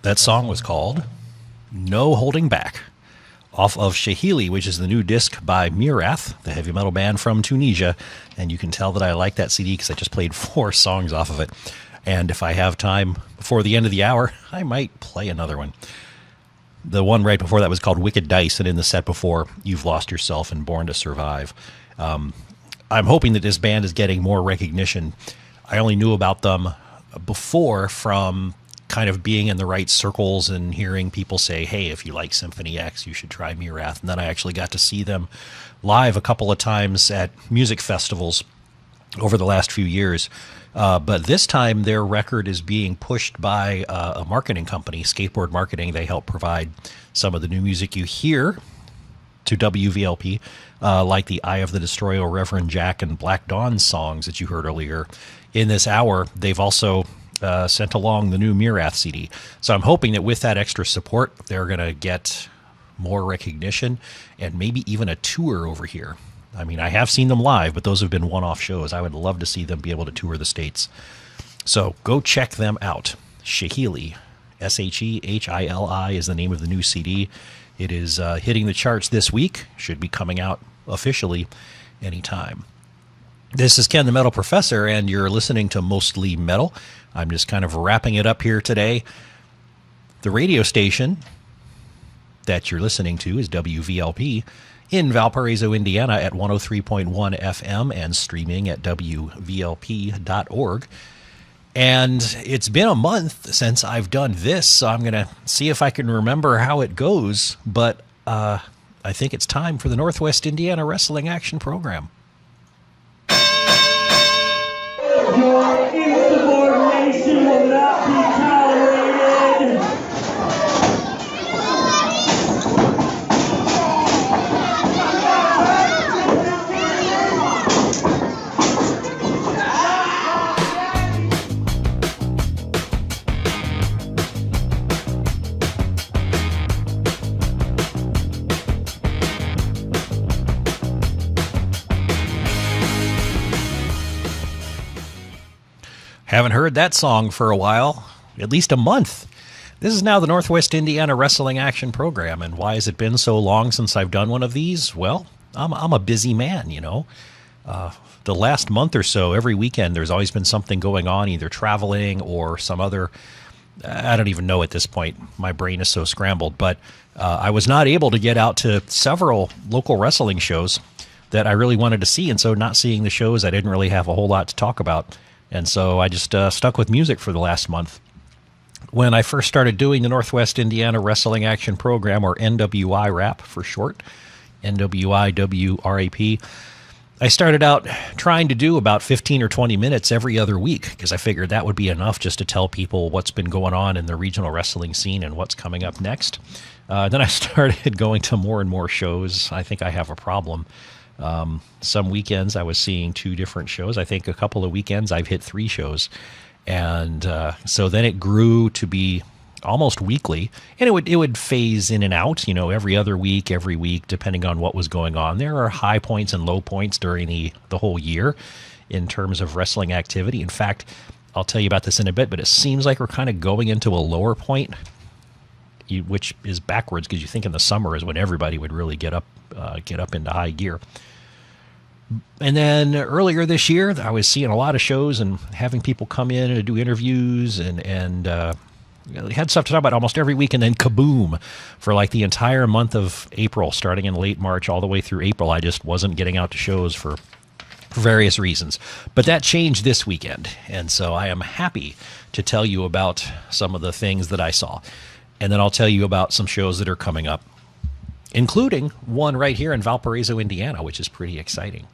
That song was called No Holding Back, off of Shahili, which is the new disc by NWIWRAP, the heavy metal band from Tunisia. And you can tell that I like that CD because I just played 4 songs off of it. And if I have time before the end of the hour, I might play another one. The one right before that was called Wicked Dice, and in the set before, You've Lost Yourself and Born to Survive. I'm hoping that this band is getting more recognition. I only knew about them before from kind of being in the right circles and hearing people say, hey, if you like Symphony X, you should try NWIWRAP. And then I actually got to see them live a couple of times at music festivals over the last few years. But this time their record is being pushed by a marketing company, Skateboard Marketing. They help provide some of the new music you hear to WVLP, like the Eye of the Destroyer, Reverend Jack, and Black Dawn songs that you heard earlier in this hour. They've also sent along the new NWIWRAP CD. So I'm hoping that with that extra support, they're going to get more recognition and maybe even a tour over here. I mean, I have seen them live, but those have been one-off shows. I would love to see them be able to tour the States. So go check them out. Shahili, Shehili is the name of the new CD. It is hitting the charts this week. Should be coming out officially anytime. This is Ken the Metal Professor, and you're listening to Mostly Metal. I'm just kind of wrapping it up here today. The radio station that you're listening to is WVLP in Valparaiso, Indiana at 103.1 FM and streaming at WVLP.org. And it's been a month since I've done this, so I'm going to see if I can remember how it goes. But I think it's time for the Northwest Indiana Wrestling Action Program. Your insubordination will not be tolerated. Haven't heard that song for a while, at least a month. This is now the Northwest Indiana Wrestling Action Program, and why has it been so long since I've done one of these? Well, I'm a busy man, you know. The last month or so, every weekend, there's always been something going on, either traveling or some other, I don't even know at this point. My brain is so scrambled, but I was not able to get out to several local wrestling shows that I really wanted to see, and so not seeing the shows, I didn't really have a whole lot to talk about. And so I just stuck with music for the last month. When I first started doing the Northwest Indiana Wrestling Action Program, or NWIWRAP for short, NWIWRAP, I started out trying to do about 15 or 20 minutes every other week because I figured that would be enough just to tell people what's been going on in the regional wrestling scene and what's coming up next. Then I started going to more and more shows. I think I have a problem. Some weekends I was seeing 2 different shows. I think a couple of weekends I've hit 3 shows. And so then it grew to be almost weekly. And it would phase in and out, you know, every other week, every week, depending on what was going on. There are high points and low points during the whole year in terms of wrestling activity. In fact, I'll tell you about this in a bit, but it seems like we're kind of going into a lower point, which is backwards because you think in the summer is when everybody would really get up into high gear. And then earlier this year, I was seeing a lot of shows and having people come in and do interviews and had stuff to talk about almost every week. And then kaboom, for like the entire month of April, starting in late March all the way through April, I just wasn't getting out to shows for various reasons. But that changed this weekend. And so I am happy to tell you about some of the things that I saw. And then I'll tell you about some shows that are coming up, including one right here in Valparaiso, Indiana, which is pretty exciting.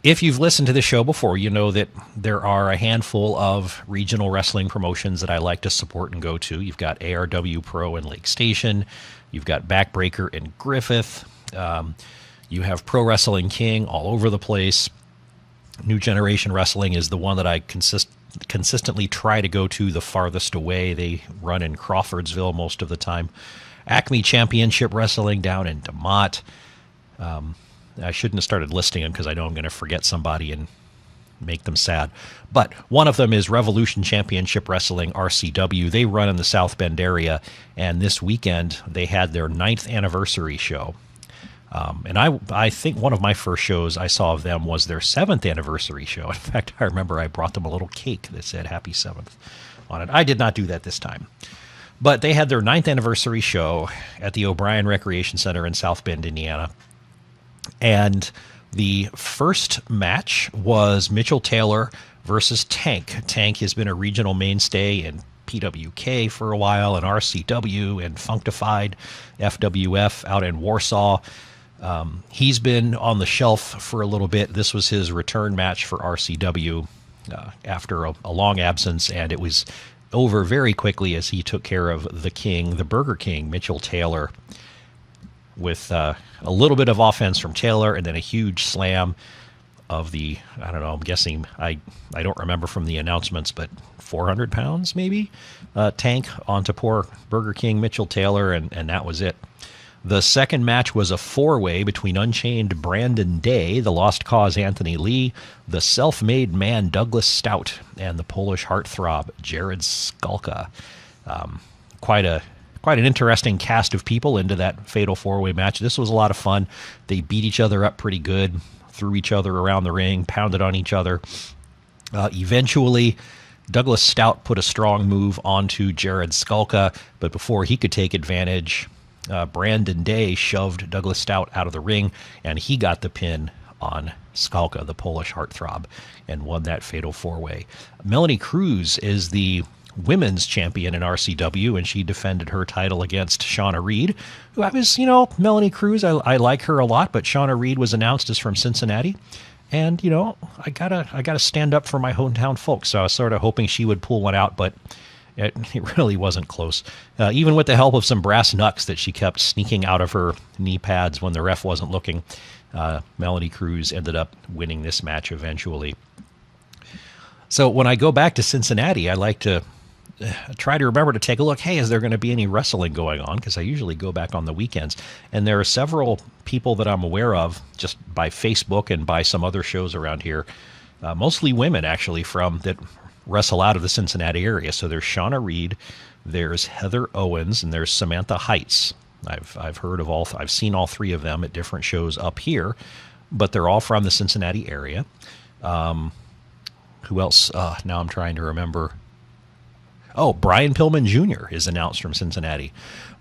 If you've listened to this show before, you know that there are a handful of regional wrestling promotions that I like to support and go to. You've got ARW Pro in Lake Station. You've got Backbreaker in Griffith. You have Pro Wrestling King all over the place. New Generation Wrestling is the one that I consistently try to go to the farthest away. They run in Crawfordsville most of the time. Acme Championship Wrestling down in DeMott. I shouldn't have started listing them because I know I'm going to forget somebody and make them sad. But one of them is Revolution Championship Wrestling, RCW. They run in the South Bend area, and this weekend they had their 9th anniversary show. And I think one of my first shows I saw of them was their 7th anniversary show. In fact, I remember I brought them a little cake that said Happy 7th on it. I did not do that this time. But they had their 9th anniversary show at the O'Brien Recreation Center in South Bend, Indiana. And the first match was Mitchell Taylor versus Tank. Tank has been a regional mainstay in PWK for a while, and RCW, and Functified FWF out in Warsaw. He's been on the shelf for a little bit. This was his return match for RCW after a long absence, and it was over very quickly as he took care of the King, the Burger King, Mitchell Taylor, with a little bit of offense from Taylor and then a huge slam of the, I don't know, I'm guessing, I don't remember from the announcements, but 400 pounds maybe, Tank onto poor Burger King Mitchell Taylor, and that was it. The second match was a 4-way between Unchained Brandon Day, the Lost Cause Anthony Lee, the Self-Made Man Douglas Stout, and the Polish heartthrob Jared Skalka. Quite an interesting cast of people into that fatal 4-way match. This was a lot of fun. They beat each other up pretty good, threw each other around the ring, pounded on each other. Eventually, Douglas Stout put a strong move onto Jared Skalka, but before he could take advantage, Brandon Day shoved Douglas Stout out of the ring, and he got the pin on Skalka, the Polish heartthrob, and won that fatal 4-way. Melanie Cruz is the women's champion in RCW, and she defended her title against Shauna Reed, who I was, Melanie Cruz, I like her a lot, but Shauna Reed was announced as from Cincinnati, and, I gotta stand up for my hometown folks, so I was sort of hoping she would pull one out, but it really wasn't close. Even with the help of some brass knucks that she kept sneaking out of her knee pads when the ref wasn't looking, Melanie Cruz ended up winning this match eventually. So when I go back to Cincinnati, I like to try to remember to take a look. Hey, is there going to be any wrestling going on? Because I usually go back on the weekends. And there are several people that I'm aware of just by Facebook and by some other shows around here, mostly women actually, that wrestle out of the Cincinnati area. So there's Shauna Reed, there's Heather Owens, and there's Samantha Heights. I've heard of I've seen all three of them at different shows up here, but they're all from the Cincinnati area. Who else? Now I'm trying to remember. Oh, Brian Pillman Jr. is announced from Cincinnati,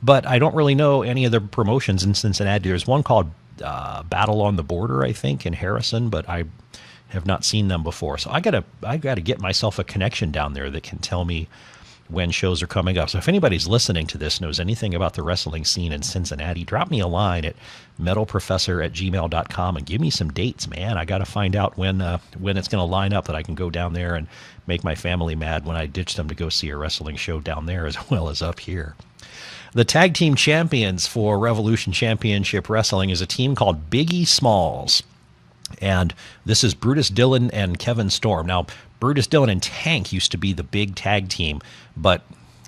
but I don't really know any of the promotions in Cincinnati. There's one called Battle on the Border, I think, in Harrison, but I have not seen them before. So I gotta get myself a connection down there that can tell me when shows are coming up. So if anybody's listening to this knows anything about the wrestling scene in Cincinnati, drop me a line at metalprofessor@gmail.com and give me some dates, man. I got to find out when it's going to line up that I can go down there and make my family mad when I ditch them to go see a wrestling show down there as well as up here. The tag team champions for Revolution Championship Wrestling is a team called Biggie Smalls. And this is Brutus Dillon and Kevin Storm. Now, Brutus Dillon and Tank used to be the big tag team, but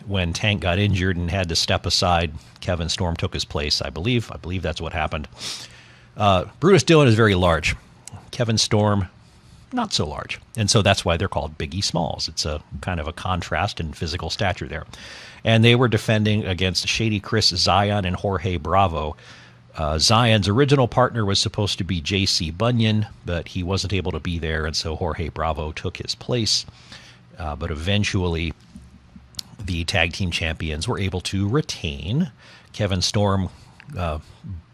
when Tank got injured and had to step aside, Kevin Storm took his place, I believe. I believe that's what happened. Brutus Dillon is very large. Kevin Storm, not so large. And so that's why they're called Biggie Smalls. It's a kind of a contrast in physical stature there. And they were defending against Shady Chris Zion and Jorge Bravo. Zion's original partner was supposed to be J.C. Bunyan, but he wasn't able to be there, and so Jorge Bravo took his place. But eventually, the tag team champions were able to retain. Kevin Storm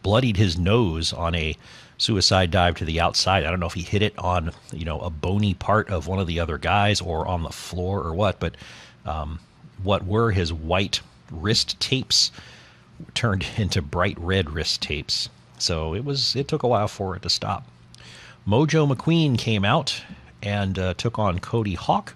bloodied his nose on a suicide dive to the outside. I don't know if he hit it on a bony part of one of the other guys or on the floor or what, but what were his white wrist tapes turned into bright red wrist tapes. So it took a while for it to stop. Mojo McQueen came out and took on Cody Hawk.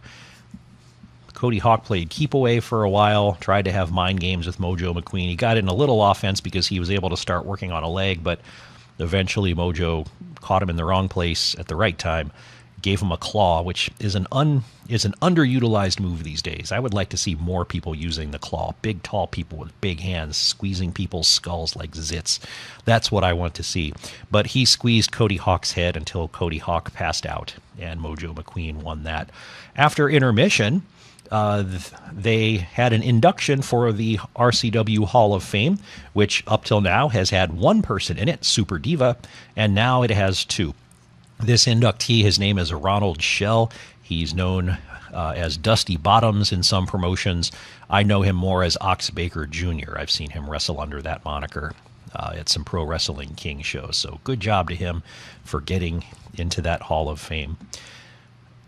Cody Hawk played keep away for a while, tried to have mind games with Mojo McQueen. He got in a little offense because he was able to start working on a leg, but eventually Mojo caught him in the wrong place at the right time, gave him a claw, which is an underutilized move these days. I would like to see more people using the claw. Big, tall people with big hands squeezing people's skulls like zits. That's what I want to see. But he squeezed Cody Hawk's head until Cody Hawk passed out, and Mojo McQueen won that. After intermission, they had an induction for the RCW Hall of Fame, which up till now has had one person in it, Super Diva, and now it has two. This inductee, his name is Ronald Shell. He's known as Dusty Bottoms in some promotions. I know him more as Ox Baker Jr. I've seen him wrestle under that moniker at some Pro Wrestling King shows. So good job to him for getting into that Hall of Fame.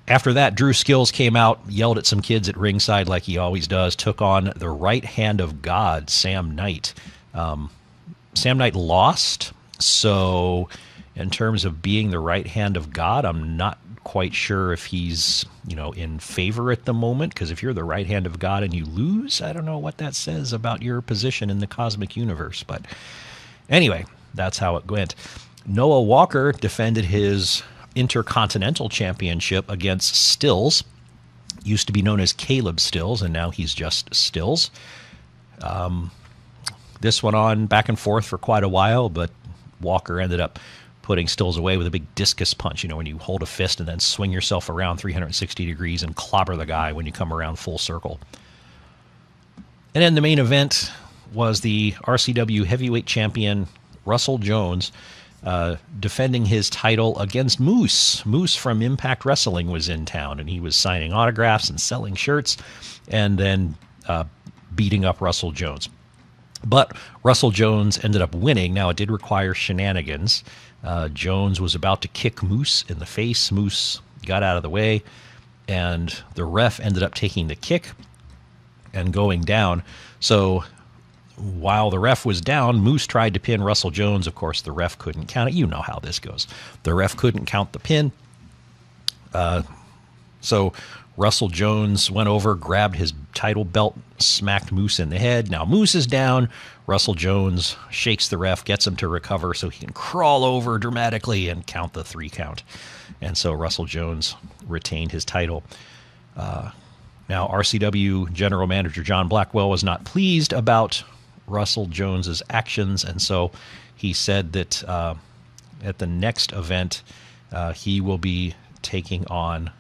After that, Drew Skills came out, yelled at some kids at ringside like he always does, took on the right hand of God, Sam Knight. Sam Knight lost, so in terms of being the right hand of God, I'm not quite sure if he's, in favor at the moment, because if you're the right hand of God and you lose, I don't know what that says about your position in the cosmic universe. But anyway, that's how it went. Noah Walker defended his Intercontinental Championship against Stills. Used to be known as Caleb Stills, and now he's just Stills. This went on back and forth for quite a while, but Walker ended up putting Stills away with a big discus punch, when you hold a fist and then swing yourself around 360 degrees and clobber the guy when you come around full circle. And then the main event was the RCW Heavyweight Champion Russell Jones defending his title against Moose. Moose from Impact Wrestling was in town, and he was signing autographs and selling shirts and then beating up Russell Jones. But Russell Jones ended up winning. Now, it did require shenanigans. Jones was about to kick Moose in the face. Moose got out of the way, and the ref ended up taking the kick and going down. So while the ref was down, Moose tried to pin Russell Jones. Of course, the ref couldn't count it. You know how this goes. The ref couldn't count the pin. So Russell Jones went over, grabbed his title belt, smacked Moose in the head. Now Moose is down. Russell Jones shakes the ref, gets him to recover so he can crawl over dramatically and count the 3 count. And so Russell Jones retained his title. Now, RCW General Manager John Blackwell was not pleased about Russell Jones's actions, and so he said that at the next event he will be taking on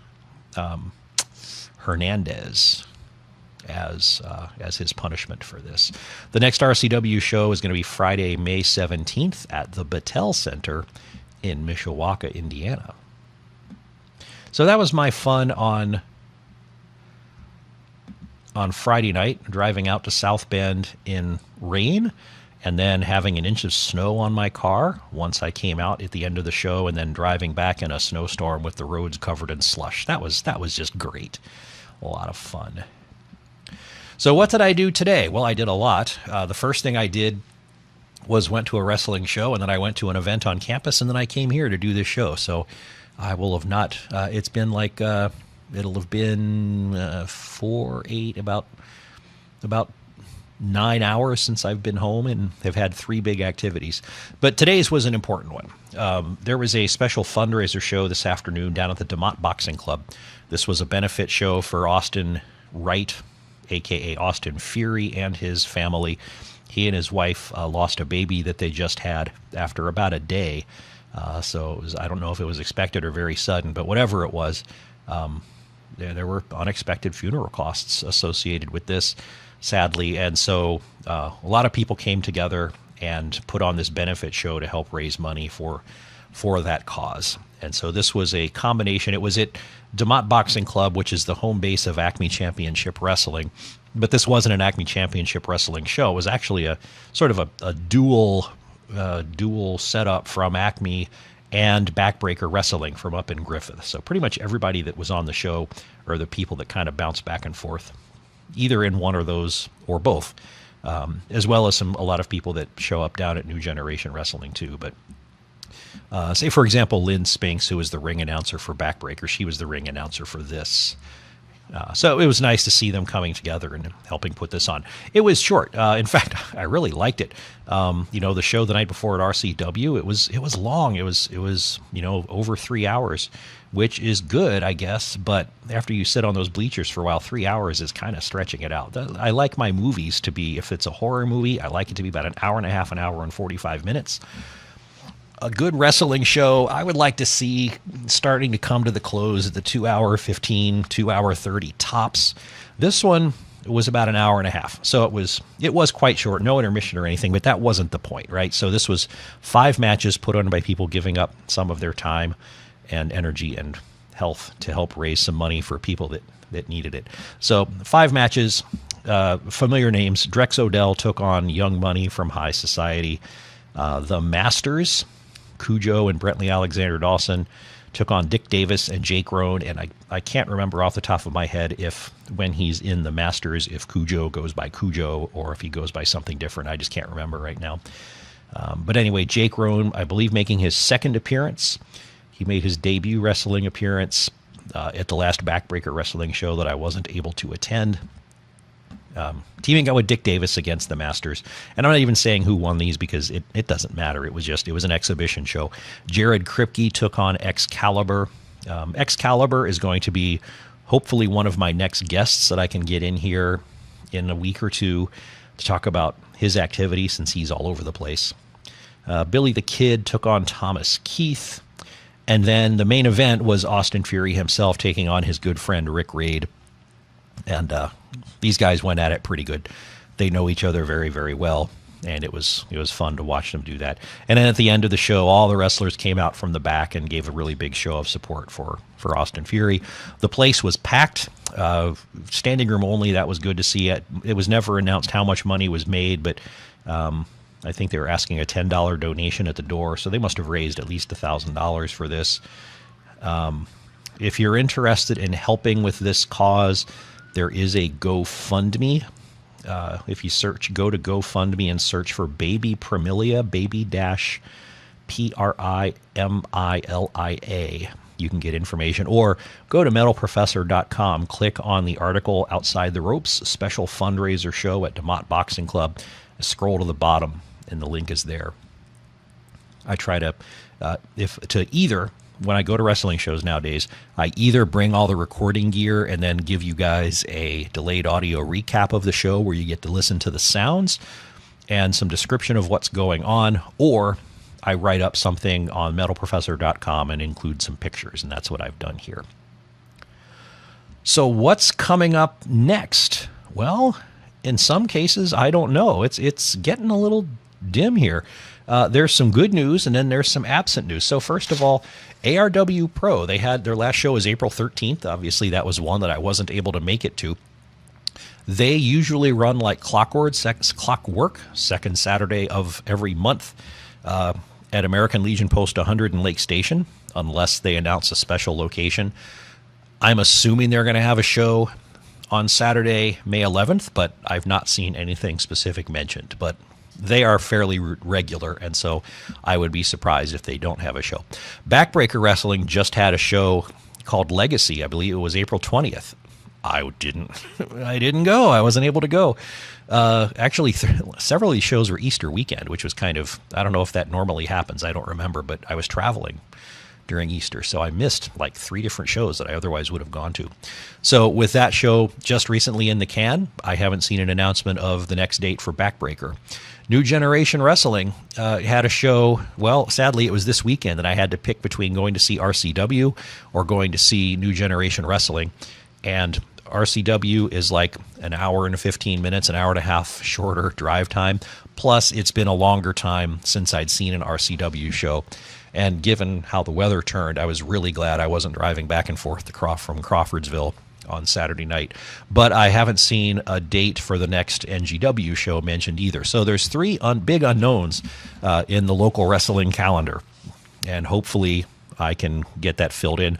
Hernandez as his punishment for this. The next RCW show is going to be Friday, May 17th at the Battelle Center in Mishawaka, Indiana. So that was my fun on Friday night, driving out to South Bend in rain and then having an inch of snow on my car once I came out at the end of the show, and then driving back in a snowstorm with the roads covered in slush. That was just great. A lot of fun. So what did I do today? Well, I did a lot. The first thing I did was went to a wrestling show, and then I went to an event on campus, and then I came here to do this show. So I will have not, it's been like, it'll have been 8, about 9 hours since I've been home, and have had 3 big activities. But today's was an important one. There was a special fundraiser show this afternoon down at the DeMott Boxing Club. This was a benefit show for Austin Wright, a.k.a. Austin Fury, and his family. He and his wife lost a baby that they just had after about a day. So it was, I don't know if it was expected or very sudden, but whatever it was, there were unexpected funeral costs associated with this, sadly. And so a lot of people came together and put on this benefit show to help raise money for that cause. And so this was a combination. It was at DeMott Boxing Club, which is the home base of Acme Championship Wrestling. But this wasn't an Acme Championship Wrestling show. It was actually a sort of a dual setup from Acme and Backbreaker Wrestling from up in Griffith. So pretty much everybody that was on the show are the people that kind of bounce back and forth, either in one of those or both, as well as a lot of people that show up down at New Generation Wrestling too. But say, for example, Lynn Spinks, who was the ring announcer for Backbreaker, she was the ring announcer for this So it was nice to see them coming together and helping put this on. It was short. In fact, I really liked it. The show the night before at RCW, it was long. It was over 3 hours, which is good, I guess. But after you sit on those bleachers for a while, 3 hours is kind of stretching it out. I like my movies to be, if it's a horror movie, I like it to be about an hour and a half, an hour and 45 minutes. A good wrestling show, I would like to see starting to come to the close at the 2 hour 15, 2 hour 30 tops. This one was about an hour and a half. So it was quite short, no intermission or anything, but that wasn't the point, right? So this was 5 matches put on by people giving up some of their time and energy and health to help raise some money for people that needed it. So 5 matches, familiar names. Drex Odell took on Young Money from High Society. The Masters, Cujo and Brentley Alexander Dawson, took on Dick Davis and Jake Roan, and I can't remember off the top of my head if when he's in the Masters, if Cujo goes by Cujo or if he goes by something different. I just can't remember right now. But anyway, Jake Roan, I believe, making his second appearance. He made his debut wrestling appearance at the last Backbreaker Wrestling show that I wasn't able to attend. Teaming up with Dick Davis against the Masters. And I'm not even saying who won these because it doesn't matter. It was an exhibition show. Jared Kripke took on Excalibur. Excalibur is going to be hopefully one of my next guests that I can get in here in a week or two to talk about his activity since he's all over the place. Billy the Kid took on Thomas Keith. And then the main event was Austin Fury himself taking on his good friend Rick Raid. And these guys went at it pretty good. They know each other very, very well, and it was fun to watch them do that. And then at the end of the show, all the wrestlers came out from the back and gave a really big show of support for Austin Fury. The place was packed, standing room only. That was good to see. It was never announced how much money was made, but I think they were asking a $10 donation at the door, so they must have raised at least $1,000 for this. If you're interested in helping with this cause, there is a GoFundMe. If you go to GoFundMe and search for Baby Primilia, baby-Primilia, you can get information. Or go to metalprofessor.com, click on the article Outside the Ropes, special fundraiser show at DeMott Boxing Club. Scroll to the bottom, and the link is there. I try to, when I go to wrestling shows nowadays, I either bring all the recording gear and then give you guys a delayed audio recap of the show where you get to listen to the sounds and some description of what's going on, or I write up something on metalprofessor.com and include some pictures, and that's what I've done here. So what's coming up next? Well, in some cases, I don't know. It's getting a little dim here. There's some good news, and then there's some absent news. So first of all, ARW Pro, they had their last show is April 13th. Obviously, that was one that I wasn't able to make it to. They usually run like clockwork, second Saturday of every month at American Legion Post 100 in Lake Station, unless they announce a special location. I'm assuming they're going to have a show on Saturday, May 11th, but I've not seen anything specific mentioned. But they are fairly regular, and so I would be surprised if they don't have a show. Backbreaker Wrestling just had a show called Legacy. I believe it was April 20th. I didn't go. I wasn't able to go. Actually, several of these shows were Easter weekend, which was kind of, I don't know if that normally happens. I don't remember, but I was traveling during Easter, so I missed like 3 different shows that I otherwise would have gone to. So with that show just recently in the can, I haven't seen an announcement of the next date for Backbreaker. New Generation Wrestling had a show. Well, sadly, it was this weekend, and I had to pick between going to see RCW or going to see New Generation Wrestling. And RCW is like an hour and 15 minutes, an hour and a half shorter drive time. Plus, it's been a longer time since I'd seen an RCW show. And given how the weather turned, I was really glad I wasn't driving back and forth from Crawfordsville on Saturday night. But I haven't seen a date for the next NGW show mentioned either. So there's 3 big unknowns in the local wrestling calendar. And hopefully I can get that filled in.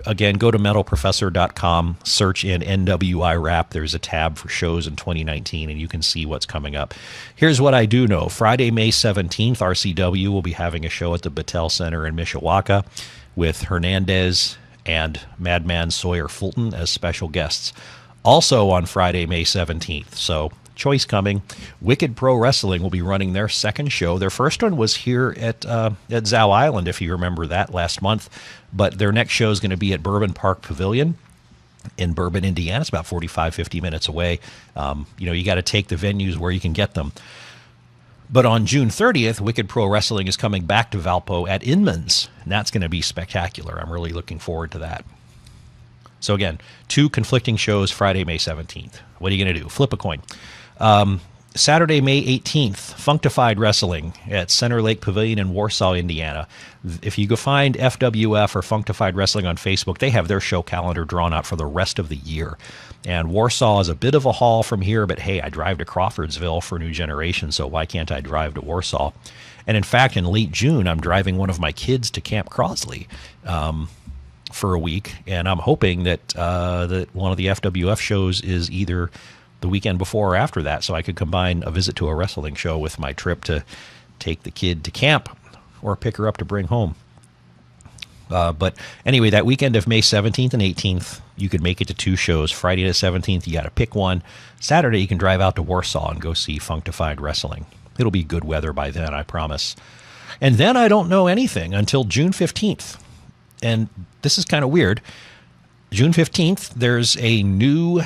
Again, go to metalprofessor.com, search in NWIWRAP. There's a tab for shows in 2019, and you can see what's coming up. Here's what I do know. Friday, May 17th, RCW will be having a show at the Battelle Center in Mishawaka with Hernandez, and Madman Sawyer Fulton as special guests. Also on Friday, May 17th. So choice coming. Wicked Pro Wrestling will be running their second show. Their first one was here at Zow Island, if you remember that, last month. But their next show is going to be at Bourbon Park Pavilion in Bourbon, Indiana. It's about 45, 50 minutes away. You got to take the venues where you can get them. But on June 30th, Wicked Pro Wrestling is coming back to Valpo at Inman's, and that's going to be spectacular. I'm really looking forward to that. So again, 2 conflicting shows Friday, May 17th. What are you going to do? Flip a coin. Saturday, May 18th, Functified Wrestling at Center Lake Pavilion in Warsaw, Indiana. If you go find FWF or Functified Wrestling on Facebook, they have their show calendar drawn out for the rest of the year. And Warsaw is a bit of a haul from here, but hey, I drive to Crawfordsville for New Generation, so why can't I drive to Warsaw? And in fact, in late June, I'm driving one of my kids to Camp Crosley for a week, and I'm hoping that that one of the FWF shows is either the weekend before or after that, so I could combine a visit to a wrestling show with my trip to take the kid to camp or pick her up to bring home. But anyway, that weekend of May 17th and 18th, you could make it to 2 shows. Friday the 17th, you got to pick one. Saturday, you can drive out to Warsaw and go see Functified Wrestling. It'll be good weather by then, I promise. And then I don't know anything until June 15th. And this is kind of weird. June 15th, there's a new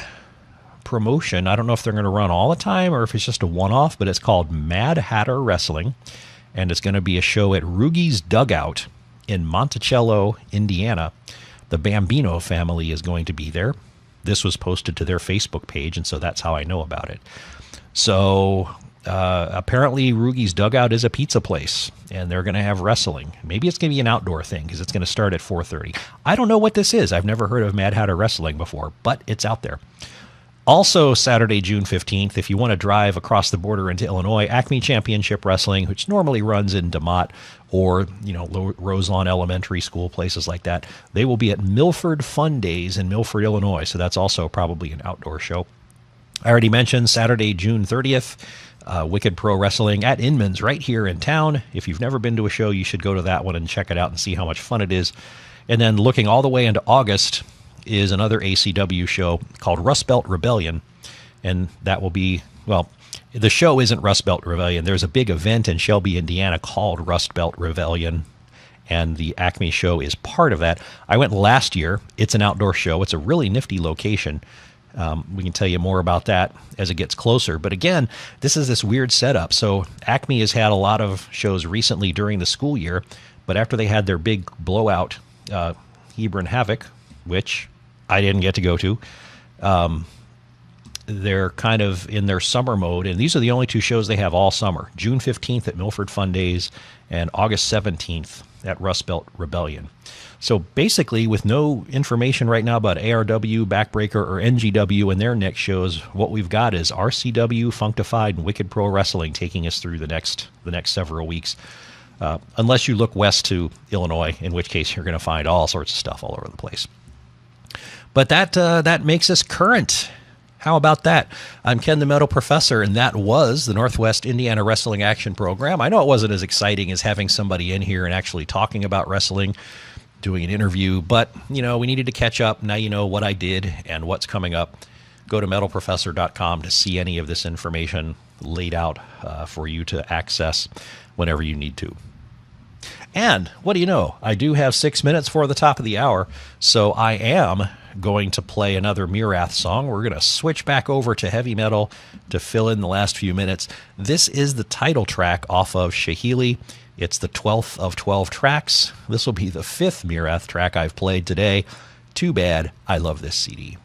promotion. I don't know if they're going to run all the time or if it's just a one-off, but it's called Mad Hatter Wrestling, and it's going to be a show at Rugi's Dugout in Monticello, Indiana. The Bambino family is going to be there. This was posted to their Facebook page, and so that's how I know about it. So apparently Rugi's Dugout is a pizza place, and they're going to have wrestling. Maybe it's going to be an outdoor thing because it's going to start at 4:30. I don't know what this is. I've never heard of Mad Hatter Wrestling before, but it's out there. Also, Saturday, June 15th, if you want to drive across the border into Illinois, Acme Championship Wrestling, which normally runs in DeMotte or, Roselawn Elementary School, places like that, they will be at Milford Fun Days in Milford, Illinois. So that's also probably an outdoor show. I already mentioned Saturday, June 30th, Wicked Pro Wrestling at Inman's right here in town. If you've never been to a show, you should go to that one and check it out and see how much fun it is. And then looking all the way into August is another ACW show called Rust Belt Rebellion. And that will be, well, the show isn't Rust Belt Rebellion. There's a big event in Shelby, Indiana called Rust Belt Rebellion, and the Acme show is part of that. I went last year. It's an outdoor show. It's a really nifty location. We can tell you more about that as it gets closer. But again, this is this weird setup. So Acme has had a lot of shows recently during the school year, but after they had their big blowout, Hebron Havoc, which I didn't get to go to, they're kind of in their summer mode, and these are the only 2 shows they have all summer. June 15th at Milford Fun Days and August 17th at Rust Belt Rebellion. So basically, with no information right now about ARW, Backbreaker, or NGW and their next shows, what we've got is RCW, Functified, and Wicked Pro Wrestling taking us through the next several weeks. Unless you look west to Illinois, in which case you're going to find all sorts of stuff all over the place. But that makes us current. How about that? I'm Ken the Metal Professor, and that was the Northwest Indiana Wrestling Action Program. I know it wasn't as exciting as having somebody in here and actually talking about wrestling, doing an interview, but, we needed to catch up. Now you know what I did and what's coming up. Go to metalprofessor.com to see any of this information laid out for you to access whenever you need to. And what do you know? I do have 6 minutes for the top of the hour, so I am going to play another Mirath song. We're going to switch back over to heavy metal to fill in the last few minutes. This is the title track off of Shahili. It's the 12th of 12 tracks. This will be the 5th Mirath track I've played today. Too bad. I love this CD.